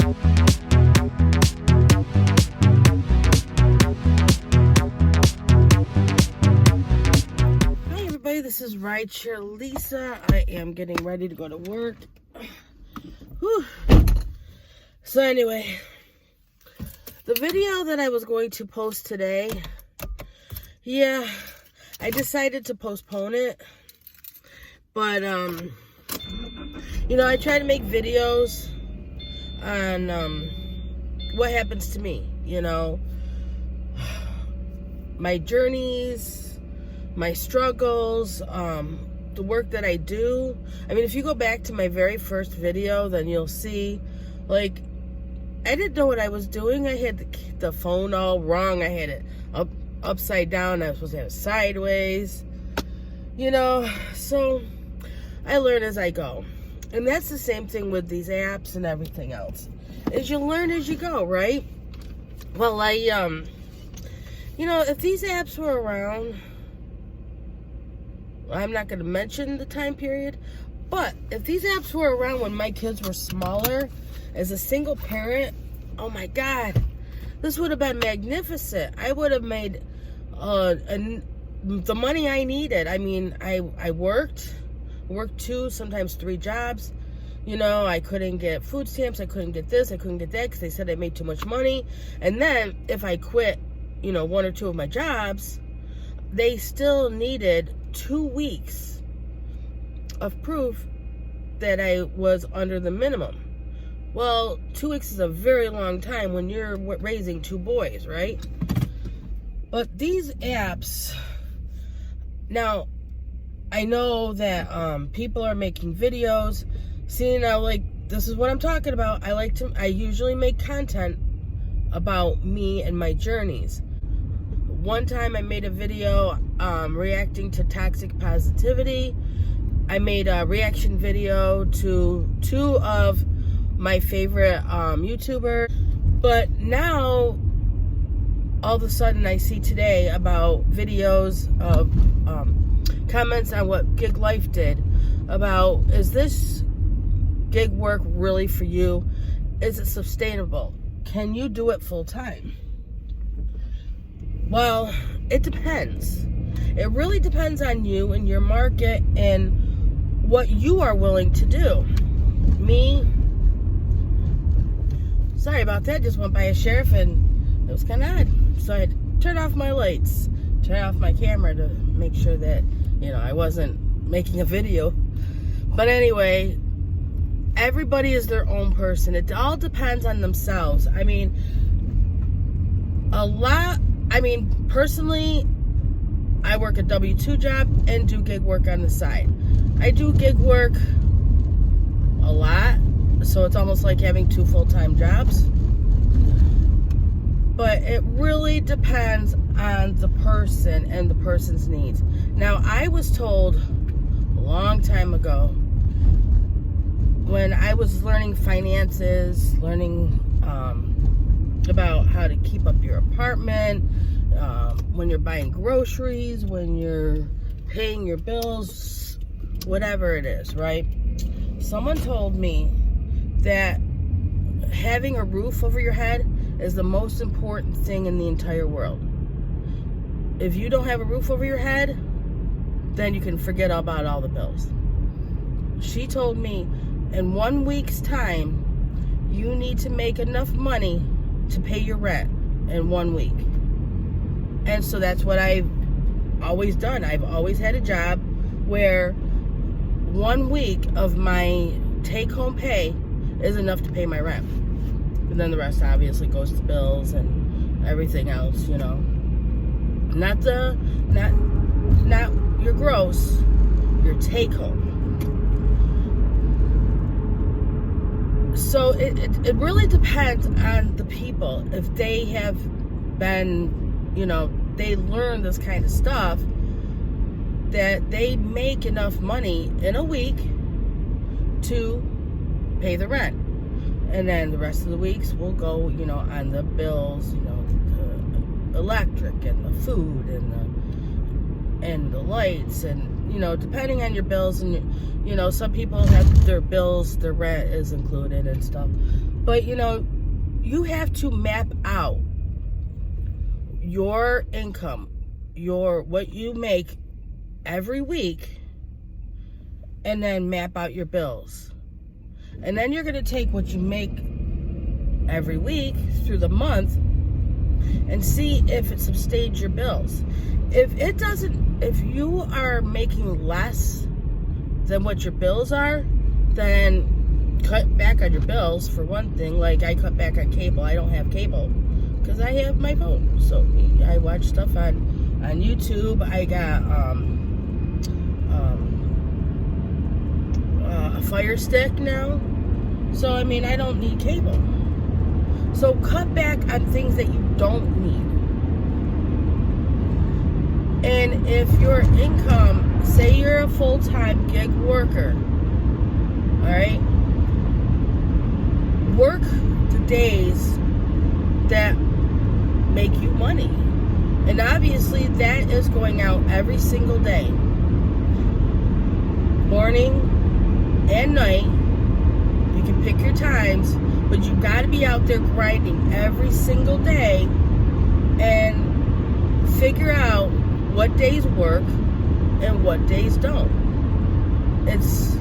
This is Rideshare Lisa. I am getting ready to go to work. Whew. So anyway, the video that I was going to post today, yeah, I decided to postpone it. But, you know, I try to make videos on what happens to me, you know, my journeys, my struggles, the work that I do. I mean, if you go back to my very first video, then you'll see, like, I didn't know what I was doing. I had the phone all wrong. I had it upside down. I was supposed to have it sideways, you know. So I learn as I go. And that's the same thing with these apps and everything else, is you learn as you go, right? Well, you know, if these apps were around, I'm not going to mention the time period, but if these apps were around when my kids were smaller, as a single parent, oh my God, this would have been magnificent. I would have made the money I needed. I mean, I worked 2, sometimes 3 jobs. You know, I couldn't get food stamps. I couldn't get this. I couldn't get that because they said I made too much money. And then if I quit, you know, 1 or 2 of my jobs, they still needed 2 weeks of proof that I was under the minimum. Well, 2 weeks is a very long time when you're raising 2 boys, right? But these apps, now, I know that people are making videos. See, now, like, this is what I'm talking about. I usually make content about me and my journeys. One time I made a video reacting to toxic positivity. I made a reaction video to 2 of my favorite YouTubers. But now, all of a sudden, I see today about videos of comments on what Gig Life did about, is this gig work really for you? Is it sustainable? Can you do it full time? Well, it depends. It really depends on you and your market and what you are willing to do. Me, sorry about that, just went by a sheriff and it was kind of odd. So I had to turn off my lights, turn off my camera to make sure that, you know, I wasn't making a video. But anyway, everybody is their own person. It all depends on themselves. I mean, personally, I work a W-2 job and do gig work on the side. I do gig work a lot, so it's almost like having 2 full-time jobs. But it really depends on the person and the person's needs. Now, I was told a long time ago, when I was learning finances, learning about how to keep up your apartment, when you're buying groceries, when you're paying your bills, whatever it is, right? Someone told me that having a roof over your head is the most important thing in the entire world. If you don't have a roof over your head, then you can forget about all the bills. She told me in 1 week's time, you need to make enough money to pay your rent in 1 week. And so that's what I've always done. I've always had a job where 1 week of my take-home pay is enough to pay my rent. And then the rest obviously goes to bills and everything else, you know. Not your gross, your take-home. So it really depends on the people. If they have been, you know, they learn this kind of stuff, that they make enough money in a week to pay the rent. And then the rest of the weeks will go, you know, on the bills, you know, the electric and the food and the lights and you know, depending on your bills, and you know, some people have their bills, their rent is included and stuff. But you know, you have to map out your income, what you make every week, and then map out your bills. And then you're going to take what you make every week through the month and see if it sustains your bills. If it doesn't, if you are making less than what your bills are, then cut back on your bills for one thing. Like I cut back on cable. I don't have cable because I have my phone. So I watch stuff on YouTube. I got a Fire Stick now. So I mean, I don't need cable. So cut back on things that you don't need. And if your income, say you're a full-time gig worker, all right, work the days that make you money. And obviously that is going out every single day, morning and night. You can pick your times, but you got to be out there grinding every single day and figure out what days work and what days don't. It's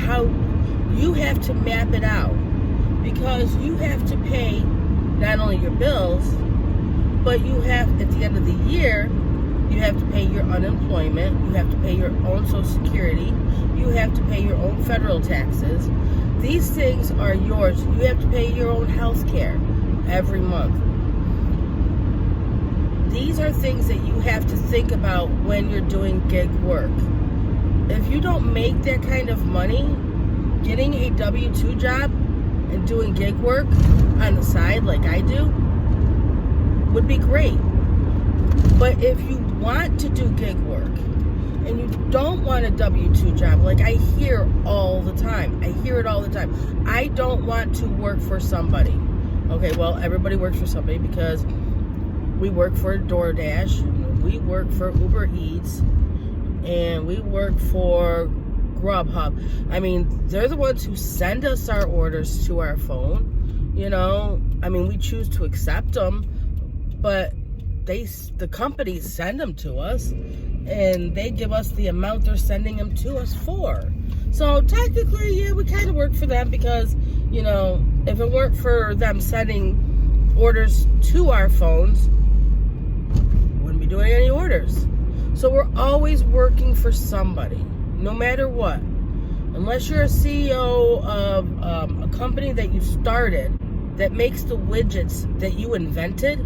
how you have to map it out, because you have to pay not only your bills, but you have, at the end of the year, you have to pay your unemployment, you have to pay your own Social Security, you have to pay your own federal taxes. These things are yours. You have to pay your own health care every month. These are things that you have to think about when you're doing gig work. If you don't make that kind of money, getting a W-2 job and doing gig work on the side like I do would be great. But if you want to do gig work and you don't want a W-2 job, like I hear all the time, I don't want to work for somebody. Okay, well, everybody works for somebody, because we work for DoorDash, we work for Uber Eats, and we work for Grubhub. I mean, they're the ones who send us our orders to our phone, you know. I mean, we choose to accept them, but the companies send them to us, and they give us the amount they're sending them to us for. So technically, yeah, we kind of work for them, because, you know, if it weren't for them sending orders to our phones, we wouldn't be doing any orders. So we're always working for somebody, no matter what. Unless you're a CEO of a company that you started that makes the widgets that you invented,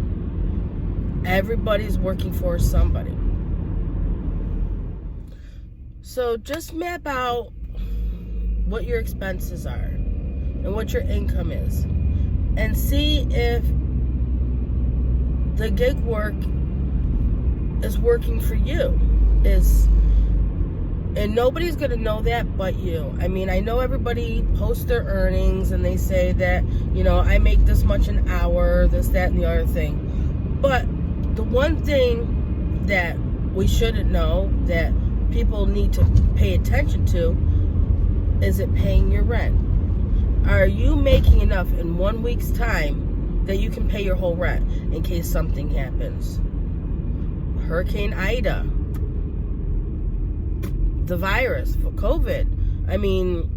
everybody's working for somebody. So just map out what your expenses are and what your income is, and see if the gig work is working for you. And nobody's gonna know that but you. I mean, I know everybody posts their earnings and they say that, you know, I make this much an hour, this, that, and the other thing. But the one thing that we shouldn't know, that people need to pay attention to, is it paying your rent? Are you making enough in 1 week's time that you can pay your whole rent in case something happens? Hurricane Ida, the virus, for COVID. I mean,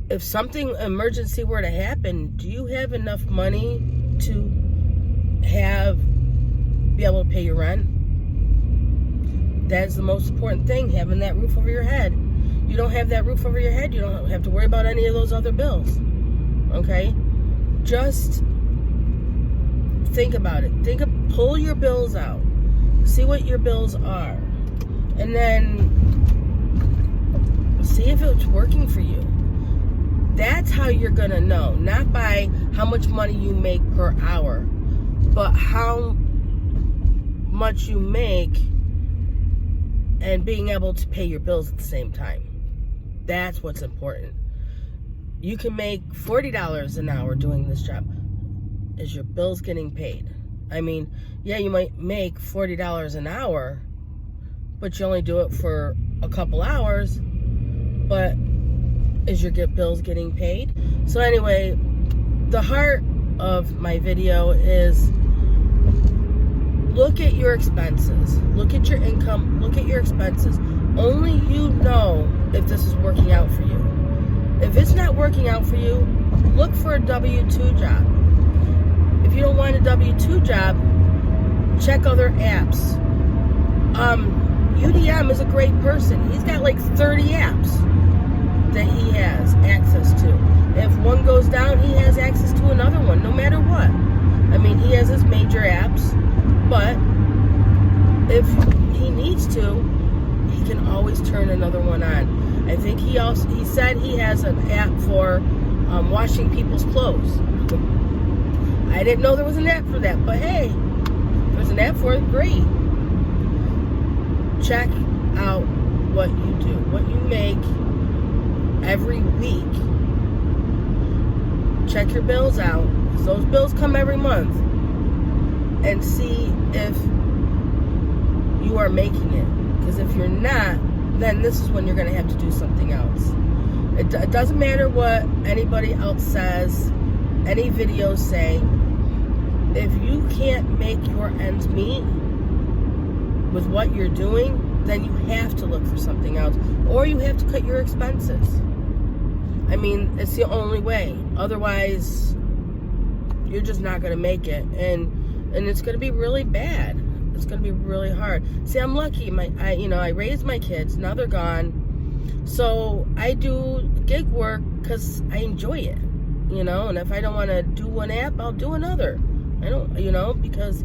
if something emergency were to happen, do you have enough money to be able to pay your rent? That's the most important thing, having that roof over your head. You don't have that roof over your head, you don't have to worry about any of those other bills. Okay? Just think about it. Pull your bills out. See what your bills are. And then see if it's working for you. That's how you're going to know. Not by how much money you make per hour, but how much you make and being able to pay your bills at the same time. That's what's important. You can make $40 an hour doing this job. Is your bills getting paid? I mean, yeah, you might make $40 an hour, but you only do it for a couple hours, but is your bills getting paid? So anyway, the heart of my video is look at your expenses, look at your income, look at your expenses. Only you know if this is working out for you. If it's not working out for you, look for a W-2 job. If you don't want a W-2 job, check other apps. UDM is a great person. He's got like 30 apps that he has access to. If one goes down, he has access to another one, no matter what. I mean, he has his major apps, but if he needs to, he can always turn another one on. I think he said he has an app for washing people's clothes. I didn't know there was an app for that, but hey, there's an app for it. Great. Check out what you do, what you make every week. Check your bills out, because those bills come every month, and see if you are making it. Because if you're not, then this is when you're going to have to do something else. It doesn't matter what anybody else says, any videos say. If you can't make your ends meet with what you're doing, then you have to look for something else, or you have to cut your expenses. I mean, it's the only way. Otherwise, you're just not going to make it, and it's going to be really bad. It's going to be really hard. See, I'm lucky. I raised my kids. Now they're gone, so I do gig work because I enjoy it. And if I don't want to do one app, I'll do another. I don't, because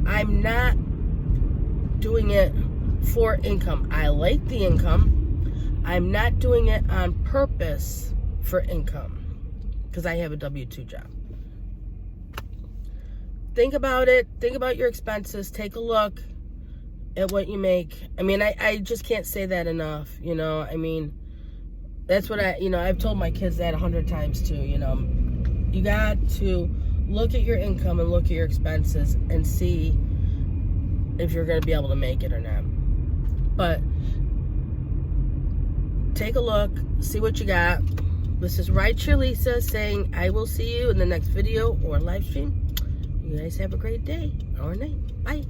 I'm not doing it for income. I like the income. I'm not doing it on purpose for income because I have a W-2 job. Think about it. Think about your expenses. Take a look at what you make. I mean, I just can't say that enough. I mean, that's what I've told my kids that 100 times too. You got to look at your income and look at your expenses and see if you're going to be able to make it or not. But take a look, see what you got. This is Righteous Lisa saying I will see you in the next video or live stream. You guys have a great day or night. Bye.